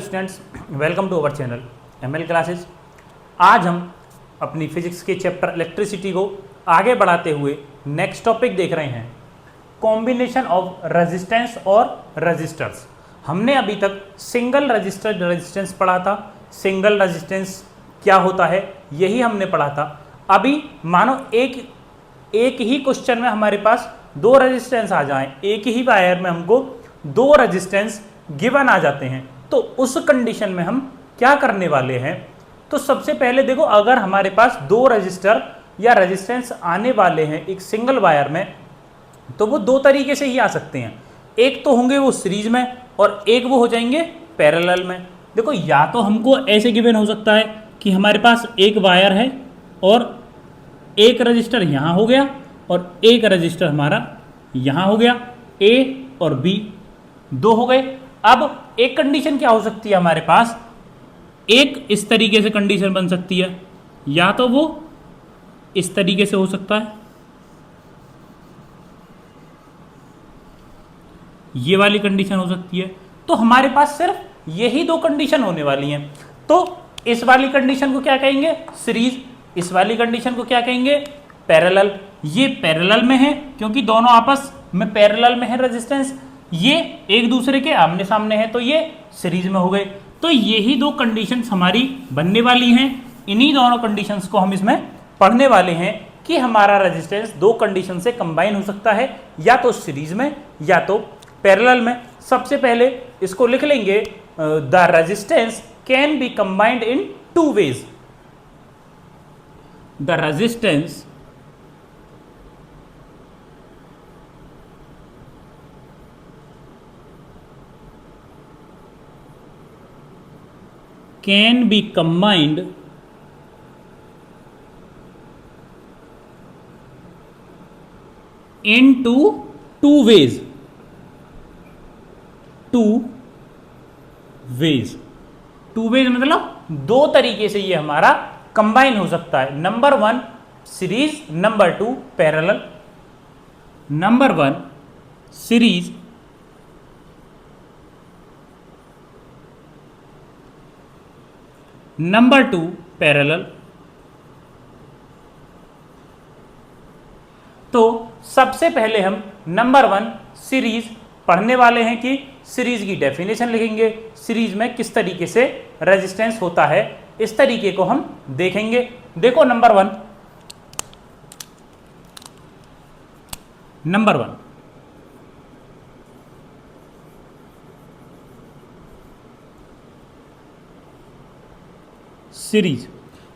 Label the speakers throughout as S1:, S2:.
S1: Students, welcome to our channel ML classes. आज हम अपनी फिजिक्स के चैप्टर इलेक्ट्रिसिटी को आगे बढ़ाते हुए नेक्स्ट टॉपिक देख रहे हैं, कॉम्बिनेशन ऑफ रेजिस्टेंस और रजिस्टर्स। हमने अभी तक सिंगल रजिस्टर रेजिस्टेंस पढ़ा था। सिंगल रेजिस्टेंस क्या होता है यही हमने पढ़ा था। अभी मानो एक ही क्वेश्चन में हमारे पास दो रेजिस्टेंस आ जाएं, एक ही वायर में हमको दो रेजिस्टेंस गिवन आ जाते हैं, तो उस कंडीशन में हम क्या करने वाले हैं। तो सबसे पहले देखो, अगर हमारे पास दो रजिस्टर या रेजिस्टेंस आने वाले हैं एक सिंगल वायर में, तो वो दो तरीके से ही आ सकते हैं। एक तो होंगे वो सीरीज में और एक वो हो जाएंगे पैरेलल में। देखो, या तो हमको ऐसे गिवन हो सकता है कि हमारे पास एक वायर है और एक रजिस्टर यहाँ हो गया और एक रजिस्टर हमारा यहाँ हो गया, ए और बी दो हो गए। अब एक कंडीशन क्या हो सकती है हमारे पास, एक इस तरीके से कंडीशन बन सकती है, या तो वो इस तरीके से हो सकता है, ये वाली कंडीशन हो सकती है। तो हमारे पास सिर्फ यही दो कंडीशन होने वाली हैं। तो इस वाली कंडीशन को क्या कहेंगे, सीरीज। इस वाली कंडीशन को क्या कहेंगे, पैरेलल। ये पैरेलल में है क्योंकि दोनों आपस में पैरेलल में है रेजिस्टेंस, ये एक दूसरे के आमने सामने है, तो ये सीरीज में हो गए। तो यही दो कंडीशंस हमारी बनने वाली हैं। इन्हीं दोनों कंडीशंस को हम इसमें पढ़ने वाले हैं कि हमारा रेजिस्टेंस दो कंडीशन से कंबाइन हो सकता है, या तो सीरीज में या तो पैरेलल में। सबसे पहले इसको लिख लेंगे, the resistance can be combined in two ways. द रेजिस्टेंस can be combined into two ways. Two ways मतलब दो तरीके से ये हमारा कंबाइन हो सकता है। Number one series, number two parallel. Number one series, number two parallel. तो सबसे पहले हम नंबर वन सीरीज पढ़ने वाले हैं कि सीरीज की डेफिनेशन लिखेंगे, सीरीज में किस तरीके से रेजिस्टेंस होता है, इस तरीके को हम देखेंगे। देखो, नंबर वन सीरीज।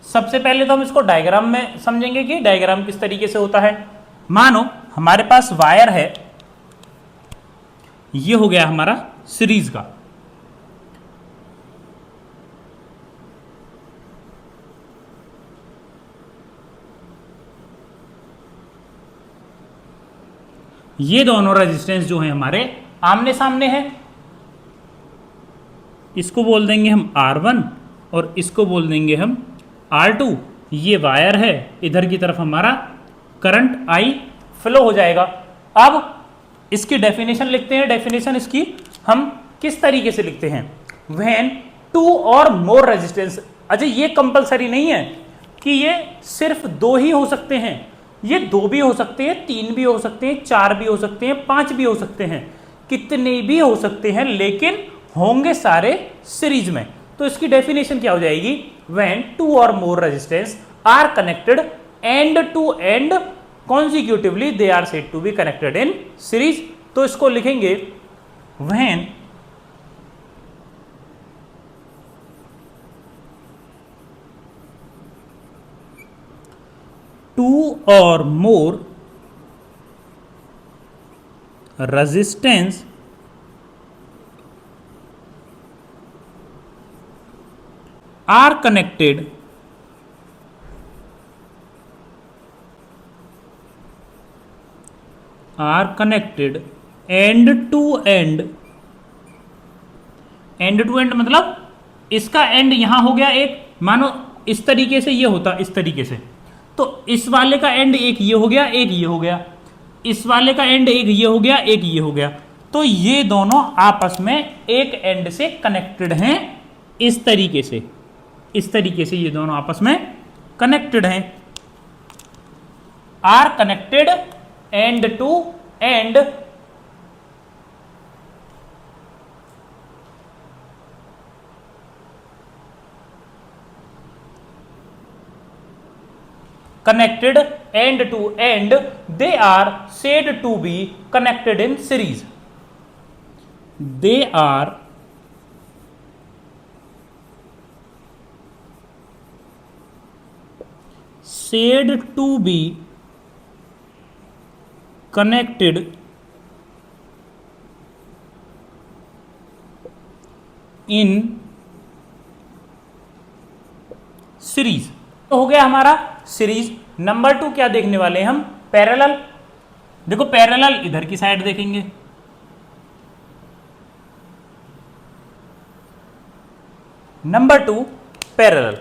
S1: सबसे पहले तो हम इसको डायग्राम में समझेंगे कि डायग्राम किस तरीके से होता है। मानो हमारे पास वायर है, ये हो गया हमारा सीरीज का। ये दोनों रेजिस्टेंस जो है हमारे आमने सामने है, इसको बोल देंगे हम R1 और इसको बोल देंगे हम R2। ये वायर है, इधर की तरफ हमारा करंट I फ्लो हो जाएगा। अब इसकी डेफिनेशन लिखते हैं। डेफिनेशन इसकी हम किस तरीके से लिखते हैं, when two or more resistance. अच्छा, ये कंपलसरी नहीं है कि ये सिर्फ दो ही हो सकते हैं, ये दो भी हो सकते हैं, तीन भी हो सकते हैं, चार भी हो सकते हैं, पांच भी हो सकते हैं, कितने भी हो सकते हैं, लेकिन होंगे सारे सीरीज में। तो इसकी डेफिनेशन क्या हो जाएगी, when two or more resistance are connected end to end consecutively they are said to be connected in series. तो इसको लिखेंगे, when two or more resistance are connected end to end। End to end मतलब इसका and यहां हो गया एक, मानो इस तरीके से ये होता, इस तरीके से, तो इस वाले का एंड एक ये हो गया, एक ये हो गया, इस वाले का एंड एक ये हो गया, एक ये हो गया। तो ये दोनों आपस में एक एंड से कनेक्टेड हैं। इस तरीके से ये दोनों आपस में कनेक्टेड हैं, are connected end to end connected end to end, they are said to be connected in series. They are said to be connected in series. तो हो गया हमारा सीरीज। नंबर 2 क्या देखने वाले हैं हम? पैरेलल। देखो पैरेलल इधर की साइड देखेंगे, नंबर 2 पैरेलल।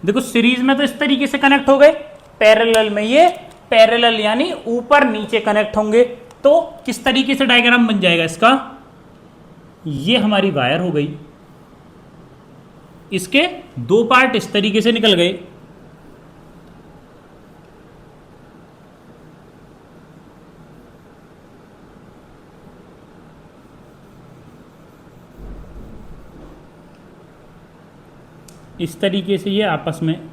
S1: देखो सीरीज में तो इस तरीके से कनेक्ट हो गए, पैरेलल में ये पैरेलल यानी ऊपर नीचे कनेक्ट होंगे। तो किस तरीके से डायग्राम बन जाएगा इसका? ये हमारी वायर हो गई, इसके दो पार्ट इस तरीके से निकल गए, इस तरीके से ये आपस में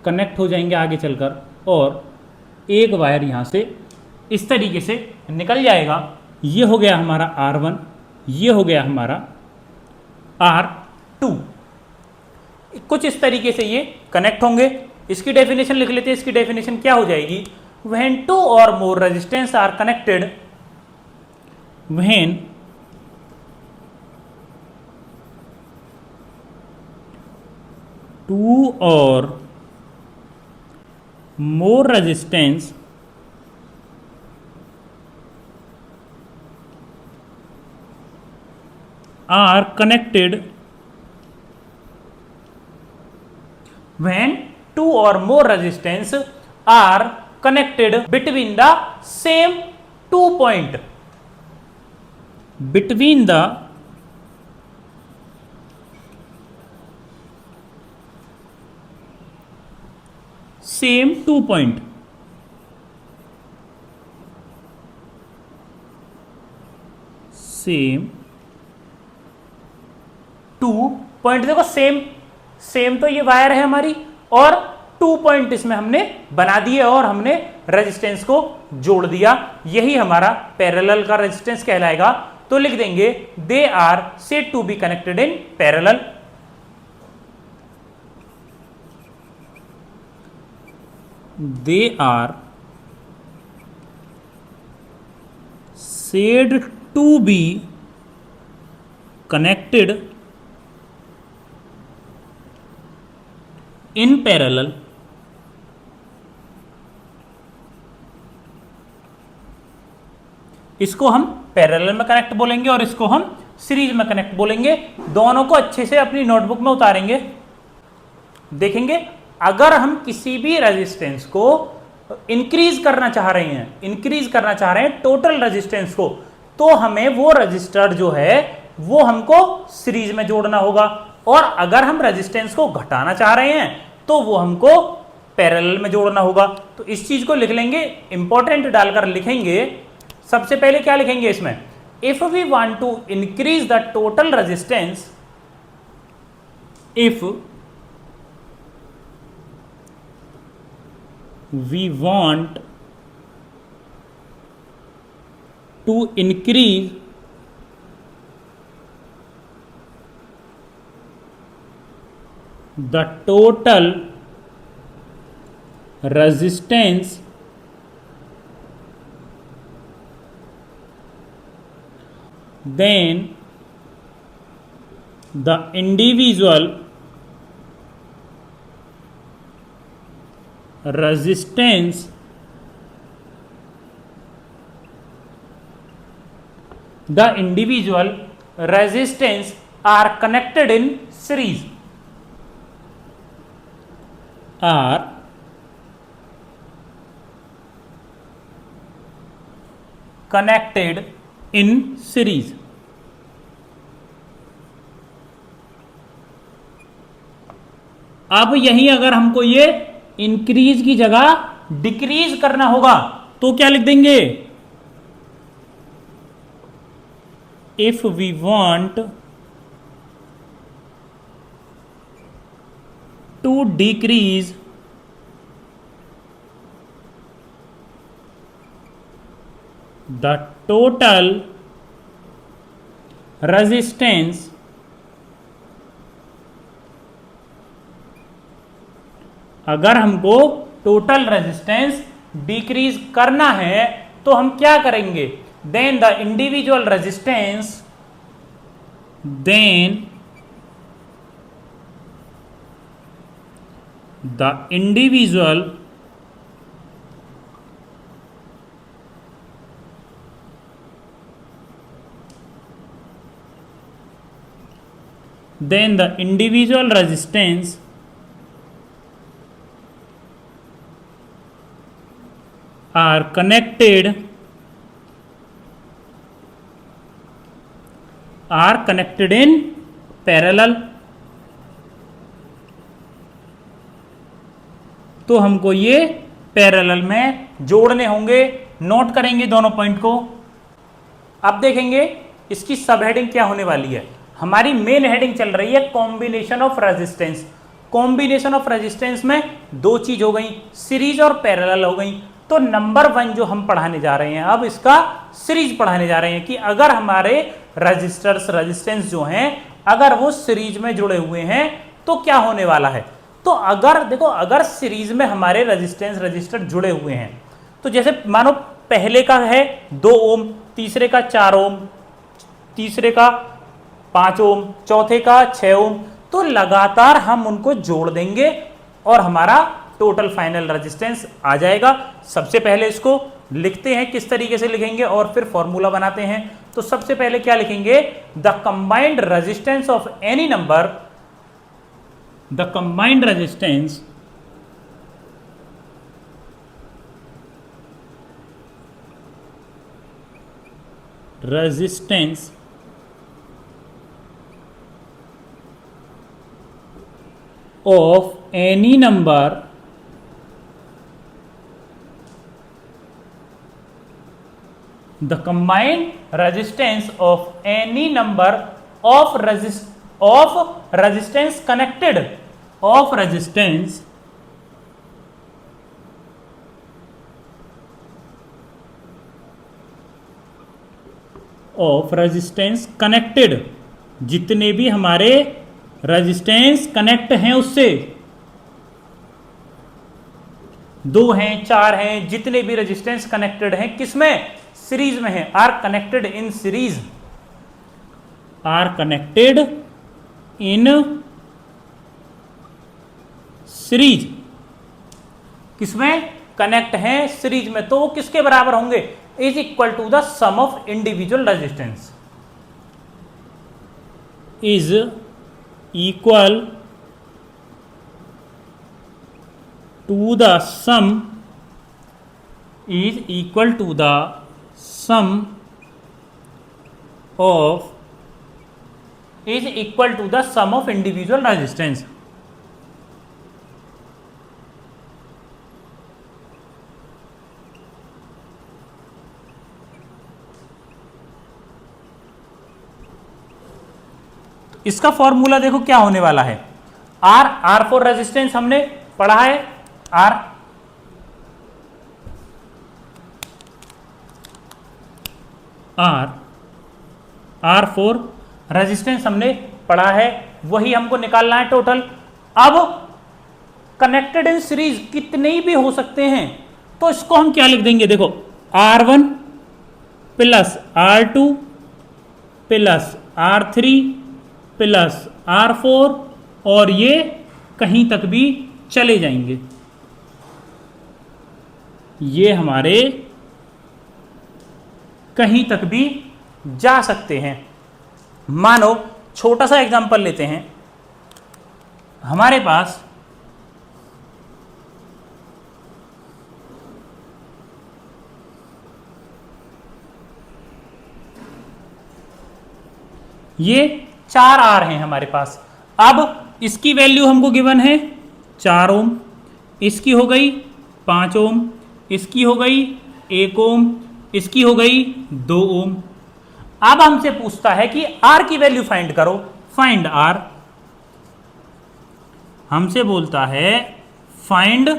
S1: कनेक्ट हो जाएंगे आगे चलकर, और एक वायर यहां से इस तरीके से निकल जाएगा। ये हो गया हमारा R1, ये हो गया हमारा R2। कुछ इस तरीके से ये कनेक्ट होंगे। इसकी डेफिनेशन लिख लेते हैं। इसकी डेफिनेशन क्या हो जाएगी? व्हेन 2 और more resistance are connected, when 2 और more resistance are connected, when 2 or more resistance are connected between the same 2 point, between the same 2 point, same 2 point। देखो सेम तो ये वायर है हमारी, और 2 पॉइंट इसमें हमने बना दिए और हमने रेजिस्टेंस को जोड़ दिया। यही हमारा पैरेलल का रेजिस्टेंस कहलाएगा। तो लिख देंगे they are said to be connected in parallel. They are said to be connected in parallel, इसको हम पैरेलल में कनेक्ट बोलेंगे और इसको हम सीरीज में कनेक्ट बोलेंगे। दोनों को अच्छे से अपनी नोटबुक में उतारेंगे, देखेंगे। अगर हम किसी भी रेजिस्टेंस को इंक्रीज करना चाह रहे हैं टोटल रेजिस्टेंस को, तो हमें वो रजिस्टर जो है वो हमको सीरीज में जोड़ना होगा, और अगर हम रेजिस्टेंस को घटाना चाह रहे हैं तो वो हमको पैरेलल में जोड़ना होगा। तो इस चीज को लिख लेंगे, इंपॉर्टेंट डालकर लिखेंगे। सबसे पहले क्या लिखेंगे इसमें? If we want to increase the total resistance, if we want to increase the total resistance then the individual resistance are connected in series, are connected in series. अब यही अगर हमको ये इंक्रीज की जगह डिक्रीज करना होगा तो क्या लिख देंगे? If we want to decrease the total resistance अगर हमको टोटल रेजिस्टेंस डिक्रीज करना है तो हम क्या करेंगे? Then the individual resistance, then the individual resistance are connected in parallel। तो हमको ये पैरेलल में जोड़ने होंगे, नोट करेंगे दोनों पॉइंट को। अब देखेंगे इसकी सब हेडिंग क्या होने वाली है। हमारी मेन हेडिंग चल रही है combination of resistance. Combination of resistance में दो चीज हो गई, सीरीज और पैरेलल हो गई। तो नंबर 1 जो हम पढ़ाने जा रहे हैं, अब इसका सीरीज पढ़ाने जा रहे हैं कि अगर हमारे रेजिस्टेंस जो हैं अगर वो सीरीज में जुड़े हुए हैं तो क्या होने वाला है। तो अगर देखो, अगर सीरीज में हमारे रजिस्टर जुड़े हुए हैं तो जैसे मानो पहले का है 2 ओम, तीसरे का 4 ओम, तीसरे का 5 ओम, चौथे का 6 ओम, तो लगातार हम उनको जोड़ देंगे और हमारा टोटल फाइनल रेजिस्टेंस आ जाएगा। सबसे पहले इसको लिखते हैं, किस तरीके से लिखेंगे और फिर फॉर्मूला बनाते हैं। तो सबसे पहले क्या लिखेंगे? The combined resistance of any number, the combined resistance of any number the combined resistance of any number of resistance connected of resistance connected, जितने भी हमारे रेजिस्टेंस कनेक्ट हैं उससे, 2 हैं 4 हैं, जितने भी रेजिस्टेंस कनेक्टेड हैं किसमें? सीरीज में है। Are connected in series, are connected in series, किसमें कनेक्ट हैं? सीरीज में। तो वो किसके बराबर होंगे? Is equal to the sum of individual resistance, is equal to the sum, is equal to the sum of, is equal to the sum of individual resistance। इसका formula देखो क्या होने वाला है। आर फॉर रेजिस्टेंस हमने पढ़ा है, are for resistance हमने पढ़ा है, वही हमको निकालना है टोटल। अब कनेक्टेड इन सीरीज कितने भी हो सकते हैं, तो इसको हम क्या लिख देंगे? देखो R1 plus R2 plus R3 plus R4, और ये कहीं तक भी चले जाएंगे। ये हमारे कहीं तक भी जा सकते हैं। मानो छोटा सा एग्जांपल लेते हैं। हमारे पास ये 4 आर हैं हमारे पास। अब इसकी वैल्यू हमको गिवन है 4 ओम, इसकी हो गई 5 ओम, इसकी हो गई 1 ओम, इसकी हो गई 2 ओम। अब हमसे पूछता है कि आर की वैल्यू फाइंड करो, फाइंड आर। हमसे बोलता है फाइंड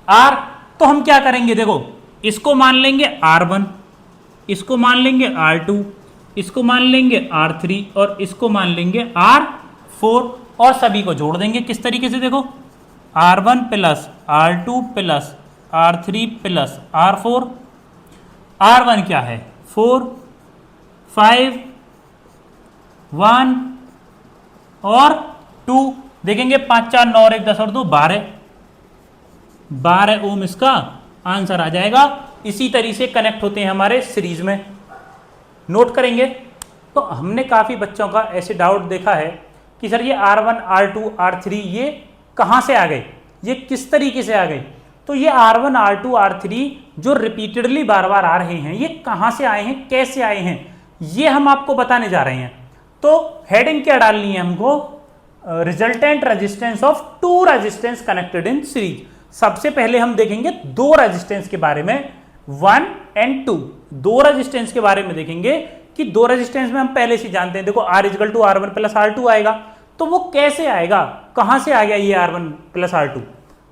S1: आर, तो हम क्या करेंगे, देखो इसको मान लेंगे R1, इसको मान लेंगे R2, इसको मान लेंगे R3 और इसको मान लेंगे R4 और सभी को जोड़ देंगे। किस तरीके से, देखो R1 plus R2 plus R3 plus R4। R1 क्या है 4, 5, 1 और 2, देखेंगे 5 4 9 और 1 10 और 2 12 ओम इसका आंसर आ जाएगा। इसी तरीके से कनेक्ट होते हैं हमारे सीरीज में, नोट करेंगे। तो हमने काफ़ी बच्चों का ऐसे डाउट देखा है कि सर ये R1 R2 R3 ये कहाँ से आ गए, ये किस तरीके से आ गए। तो ये R1 R2 R3 जो रिपीटेडली बार बार आ रहे हैं, ये कहाँ से आए हैं, कैसे आए हैं, ये हम आपको बताने जा रहे हैं। तो हेडिंग क्या डालनी है हमको, resultant resistance of 2 resistance connected in series. सबसे पहले हम देखेंगे 2 रेजिस्टेंस के बारे में, 1 एंड 2, 2 रेजिस्टेंस के बारे में देखेंगे कि 2 रेजिस्टेंस में हम पहले से जानते हैं, देखो R equal to R1 plus R2 आएगा। तो वो कैसे आएगा, कहां से आ गया ये R1 प्लस R2।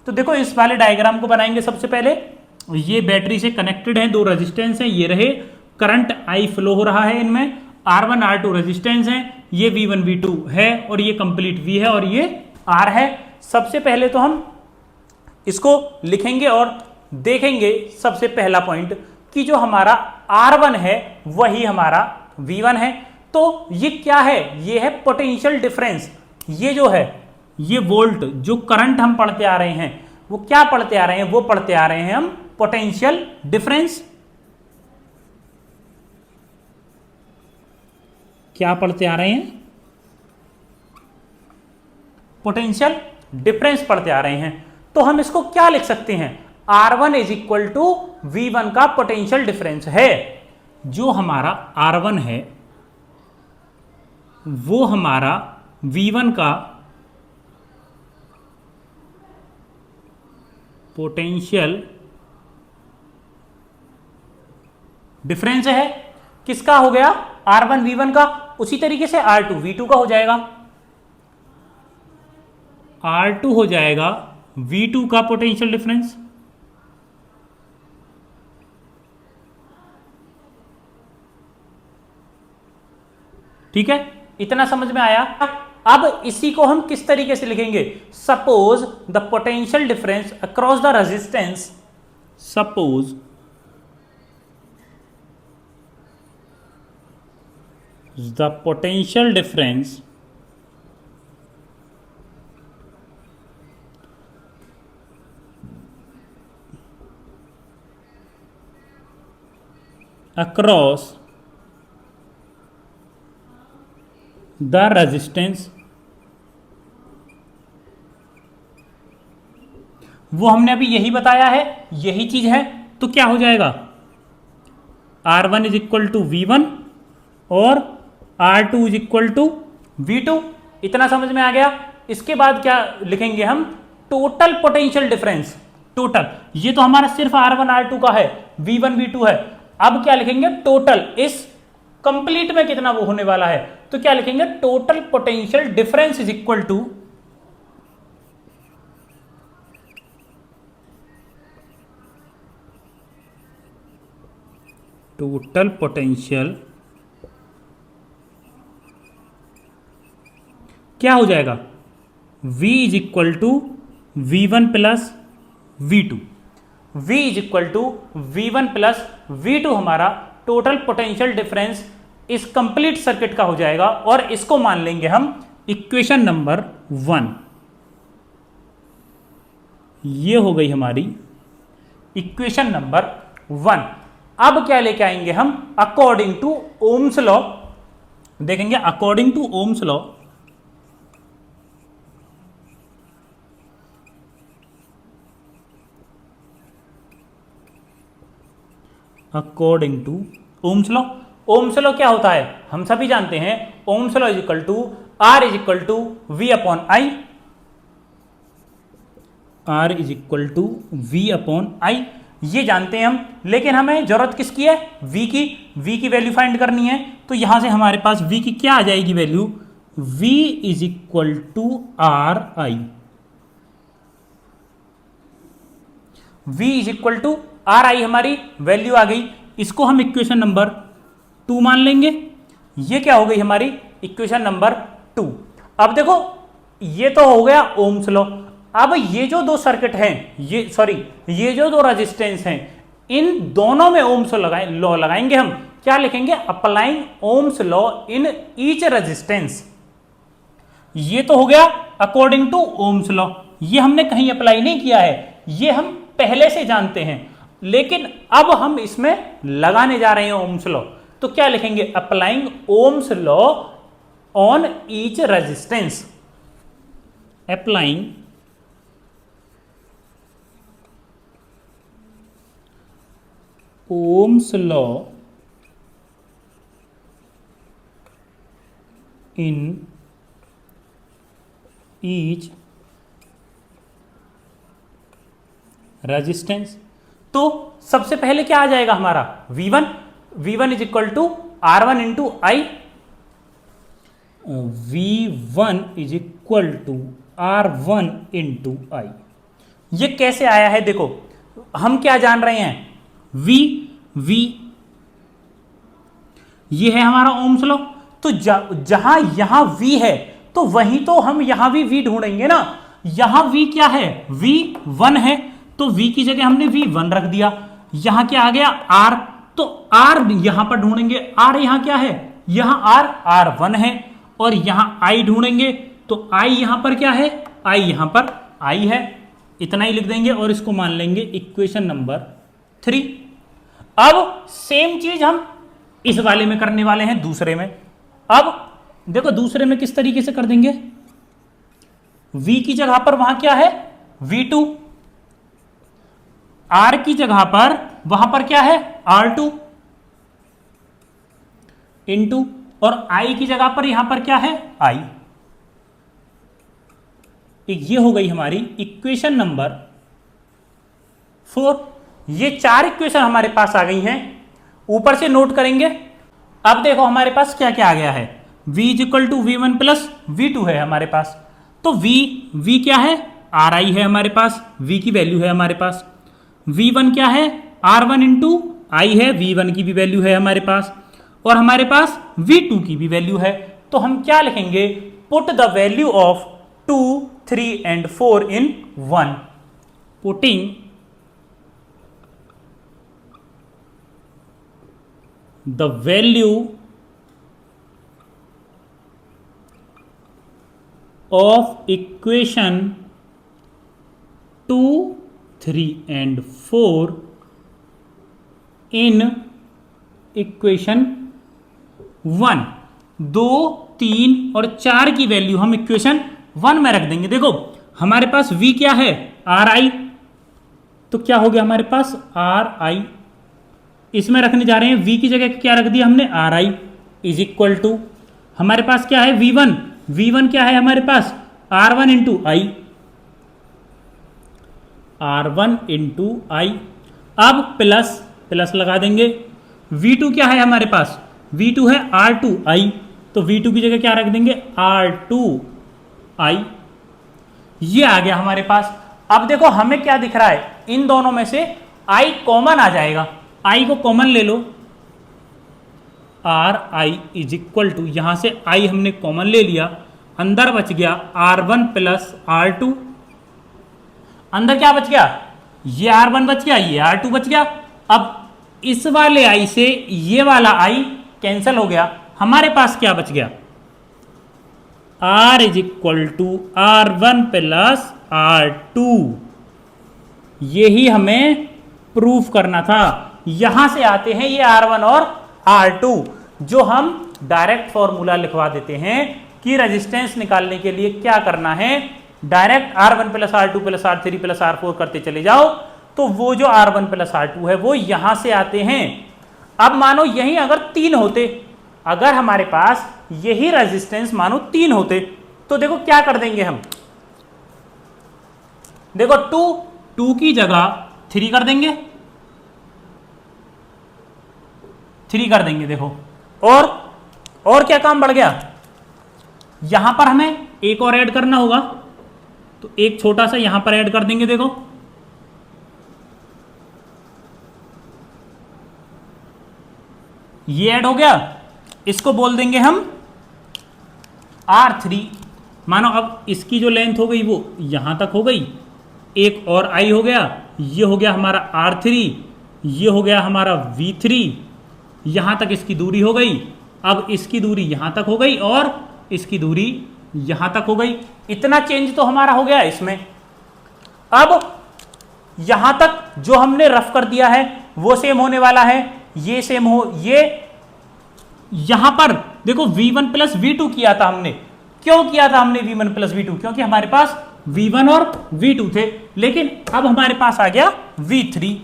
S1: तो देखो इस वाले डायग्राम को बनाएंगे। सबसे पहले ये बैटरी से कनेक्टेड है, 2 रेजिस्टेंस हैं, ये रहे, करंट I फ्लो हो रहा है इनमें, R1 R2 रेजिस्टेंस हैं, ये V1 V2 है और ये कंप्लीट V है और ये R है। सबसे पहले तो हम इसको लिखेंगे और देखेंगे सबसे पहला पॉइंट कि जो हमारा R1 है वही हमारा V1 है। तो ये क्या है, ये है पोटेंशियल डिफरेंस। ये जो है ये वोल्ट, जो करंट हम पढ़ते आ रहे हैं वो क्या पढ़ते आ रहे हैं, वो पढ़ते आ रहे हैं हम पोटेंशियल डिफरेंस। क्या पढ़ते आ रहे हैं, पोटेंशियल डिफरेंस पढ़ते आ रहे हैं। तो हम इसको क्या लिख सकते हैं, R1 is equal to V1 का पोटेंशियल डिफरेंस है। जो हमारा R1 है वो हमारा V1 का पोटेंशियल डिफरेंस है। किसका हो गया, R1 V1 का। उसी तरीके से R2 V2 का हो जाएगा, R2 हो जाएगा V2 का पोटेंशियल डिफरेंस। ठीक है, इतना समझ में आया। अब इसी को हम किस तरीके से लिखेंगे, suppose the potential difference across the resistance, suppose the potential difference across the resistance, वो हमने अभी यही बताया है, यही चीज है। तो क्या हो जाएगा, R1 is equal to V1 और R2 is equal to V2। इतना समझ में आ गया। इसके बाद क्या लिखेंगे हम, टोटल पोटेंशियल डिफरेंस। टोटल, ये तो हमारा सिर्फ R1 R2 का है, V1 V2 है। अब क्या लिखेंगे, टोटल, इस कंप्लीट में कितना वो होने वाला है। तो क्या लिखेंगे, total potential difference is equal to total potential, क्या हो जाएगा, V is equal to V1 plus V2। V is equal to V1 plus V2 हमारा टोटल पोटेंशियल डिफरेंस इस कंप्लीट सर्किट का हो जाएगा। और इसको मान लेंगे हम इक्वेशन नंबर 1। ये हो गई हमारी इक्वेशन नंबर 1। अब क्या लेके आएंगे हम, अकॉर्डिंग टू ओम्स लॉ, देखेंगे according to Ohm's law, according to Ohm's law. Ohm's law क्या होता है हम सभी जानते हैं, Ohm's law is equal to R is equal to V upon I, R is equal to V upon I, ये जानते हैं हम। लेकिन हमें जरूरत किसकी है, v की, v की वैल्यू फाइंड करनी है। तो यहां से हमारे पास v की क्या आ जाएगी value, v is equal to R I, v is equal to R I हमारी वैल्यू आ गई। इसको हम इक्वेशन नंबर 2 मान लेंगे। ये क्या हो गई हमारी इक्वेशन नंबर 2। अब देखो ये तो हो गया ओम्स लॉ। अब ये जो दो सर्किट हैं, ये जो दो रेजिस्टेंस हैं, इन दोनों में ओम्स लॉ लगाएंगे हम। क्या लिखेंगे, applying Ohm's law in each resistance. ये तो हो गया अकॉर्डिंग टू ओम्स लॉ, ये हमने कहीं अप्लाई नहीं किया है, ये हम पहले से जानते हैं। लेकिन अब हम इसमें लगाने जा रहे हैं ओम्स लॉ। तो क्या लिखेंगे, applying Ohm's law on each resistance, applying Ohm's law in each resistance. तो सबसे पहले क्या आ जाएगा हमारा V1 is equal to R1 into I, V1 is equal to R1 into I. ये कैसे आया है, देखो हम क्या जान रहे हैं, V ये है हमारा ओम्स लॉ। तो जहां यहां V है तो वहीं तो हम यहां भी V ढूंढेंगे ना। यहां V क्या है, V1 है, तो V की जगह हमने V1 रख दिया। यहां क्या आ गया R, तो R यहां पर ढूंढेंगे, R यहां क्या है, यहां R1 है। और यहां I ढूंढेंगे तो I यहां पर क्या है, I यहां पर I है। इतना ही लिख देंगे और इसको मान लेंगे इक्वेशन नंबर 3। अब सेम चीज हम इस वाले में करने वाले हैं, दूसरे में। अब देखो दूसरे में किस तरीके से कर देंगे, V की जगह पर वहां क्या है, V2, R की जगह पर वहां पर क्या है, R2 इंटू, और I की जगह पर यहां पर क्या है, I। ये हो गई हमारी इक्वेशन नंबर 4। ये 4 इक्वेशन हमारे पास आ गई हैं, ऊपर से नोट करेंगे। अब देखो हमारे पास क्या क्या आ गया है, V is equal to V1 plus V2 है हमारे पास। तो V क्या है, RI है हमारे पास, V की वैल्यू है हमारे पास। V1 क्या है, R1 इंटू आई है, V1 की भी वैल्यू है हमारे पास, और हमारे पास V2 की भी वैल्यू है। तो हम क्या लिखेंगे, put the value of 2, 3 and 4 in 1, putting the value of equation 2, 3 and 4 in equation 1। 2, 3 और 4 की वैल्यू हम इक्वेशन 1 में रख देंगे। देखो हमारे पास V क्या है, RI, तो क्या हो गया हमारे पास RI, इसमें रखने जा रहे हैं। V की जगह क्या रख दिया हमने, RI इज इक्वल टू, हमारे पास क्या है V1 क्या है हमारे पास, R1 इंटू आई, R1 इंटू आई। अब प्लस लगा देंगे। V2 क्या है हमारे पास, V2 है R2I, तो V2 की जगह क्या रख देंगे, R2I। ये आ गया हमारे पास। अब देखो हमें क्या दिख रहा है, इन दोनों में से I कॉमन आ जाएगा, I को कॉमन ले लो, RI इज इक्वल टू, यहां से I हमने कॉमन ले लिया, अंदर बच गया R1 प्लस R2। अंदर क्या बच गया, ये R1 बच गया, ये R2 बच गया। अब इस वाले I से ये वाला I कैंसिल हो गया, हमारे पास क्या बच गया, R is equal to R1 plus R2। यही हमें प्रूफ करना था। यहां से आते हैं ये R1 और R2 जो हम डायरेक्ट फॉर्मूला लिखवा देते हैं कि रेजिस्टेंस निकालने के लिए क्या करना है, direct R1 plus R2 plus R3 plus R4 करते चले जाओ, तो वो जो R1 प्लस R2 है वो यहां से आते हैं। अब मानो यही अगर 3 होते, अगर हमारे पास यही रेजिस्टेंस मानो 3 होते, तो देखो क्या कर देंगे हम, देखो 2 की जगह 3 कर देंगे, 3 कर देंगे देखो। और क्या काम बढ़ गया, यहां पर हमें एक और ऐड करना होगा, तो एक छोटा सा यहां पर ऐड कर देंगे, देखो ये ऐड हो गया, इसको बोल देंगे हम R3। मानो अब इसकी जो लेंथ हो गई वो यहां तक हो गई, एक और I हो गया, ये हो गया हमारा R3, ये हो गया हमारा V3, यहां तक इसकी दूरी हो गई। अब इसकी दूरी यहां तक हो गई और इसकी दूरी यहां तक हो गई। इतना चेंज तो हमारा हो गया इसमें। अब यहां तक जो हमने रफ कर दिया है वो सेम होने वाला है, ये सेम हो, ये यहां पर देखो V1 प्लस V2 किया था हमने। क्यों किया था हमने V1 प्लस V2? क्योंकि हमारे पास V1 और V2 थे, लेकिन अब हमारे पास आ गया V3,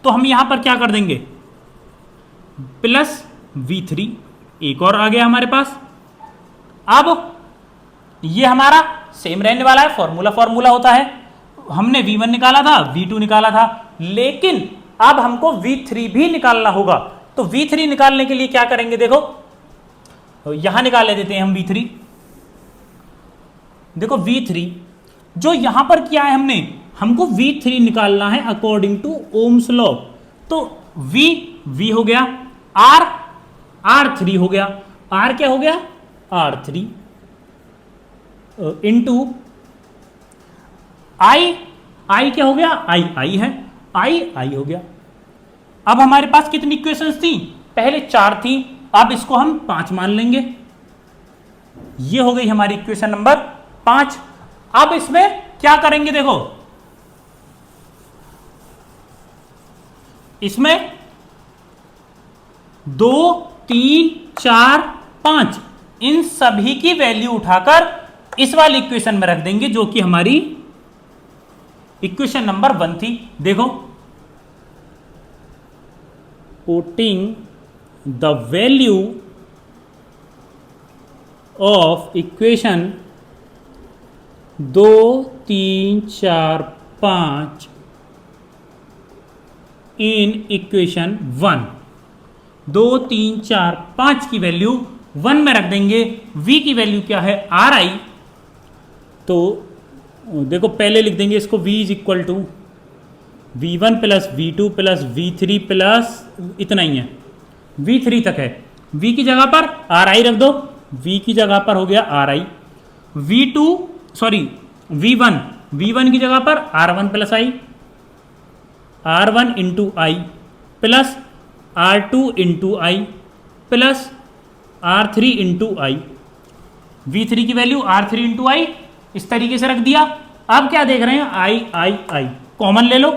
S1: तो हम यहां पर क्या कर देंगे, प्लस V3, एक और आ गया हमारे पास। अब ये हमारा सेम रहने वाला है, फॉर्मूला होता है, हमने V1 निकाला था, V2 निकाला था, लेकिन अब हमको V3 भी निकालना होगा। तो V3 निकालने के लिए क्या करेंगे, देखो यहां निकाल देते हैं हम V3। देखो V3 जो यहां पर किया है हमने, हमको V3 निकालना है अकॉर्डिंग टू ओम्स लॉ। तो V हो गया, R3 हो गया, R क्या हो गया, R3 इंटू I क्या हो गया, I है, I हो गया। अब हमारे पास कितनी इक्वेशंस थी, पहले 4 थी, अब इसको हम 5 मान लेंगे। ये हो गई हमारी इक्वेशन नंबर 5। अब इसमें क्या करेंगे, देखो इसमें 2 3 4 5 इन सभी की वैल्यू उठाकर इस वाली इक्वेशन में रख देंगे, जो कि हमारी इक्वेशन नंबर 1 थी। देखो, putting the value of equation 2 3 4 5 in equation 1, 2 3 4 5 की वैल्यू 1 में रख देंगे। v की वैल्यू क्या है, Ri। तो देखो पहले लिख देंगे इसको, v is equal to V1 plus V2 plus V3 plus इतना ही है, V3 तक है। v की जगह पर Ri रख दो, v की जगह पर हो गया Ri। V1 की जगह पर R1 plus I, R1 into I plus R2 into I plus R3 into I. V3 की वैल्यू R3 इंटू आई इस तरीके से रख दिया। अब क्या देख रहे हैं, I कॉमन ले लो,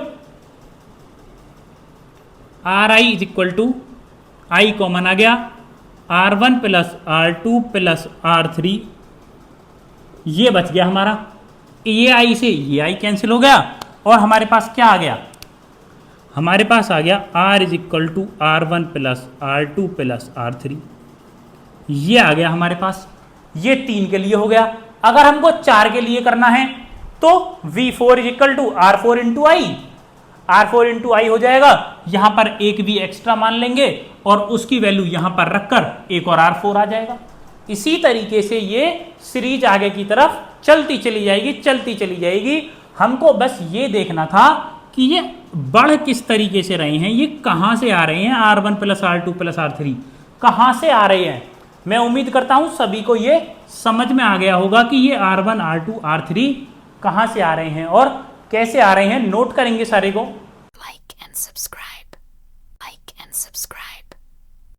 S1: Ri is equal to I common आ गया, R1 plus R2 plus R3, ये बच गया हमारा। ये आई से ये आई कैंसिल हो गया और हमारे पास क्या आ गया, हमारे पास आ गया R is equal to R1 plus R2 plus R3, ये आ गया हमारे पास। ये 3 के लिए हो गया। अगर हमको 4 के लिए करना है तो V4 is equal to R4 into I, R4 into I हो जाएगा। यहां पर एक V एक्स्ट्रा मान लेंगे और उसकी वैल्यू यहां पर रखकर एक और R4 आ जाएगा। इसी तरीके से ये सीरीज आगे की तरफ चलती चली जाएगी। हमको बस ये देखना था कि ये बढ़ किस तरीके से रहे हैं, ये कहां से आ रहे हैं, R1 plus R2 plus R3 कहां से आ रहे हैं। मैं उम्मीद करता हूं सभी को ये समझ में आ गया होगा कि ये R1 R2 R3 कहां से आ रहे हैं और कैसे आ रहे हैं। नोट करेंगे सारे को।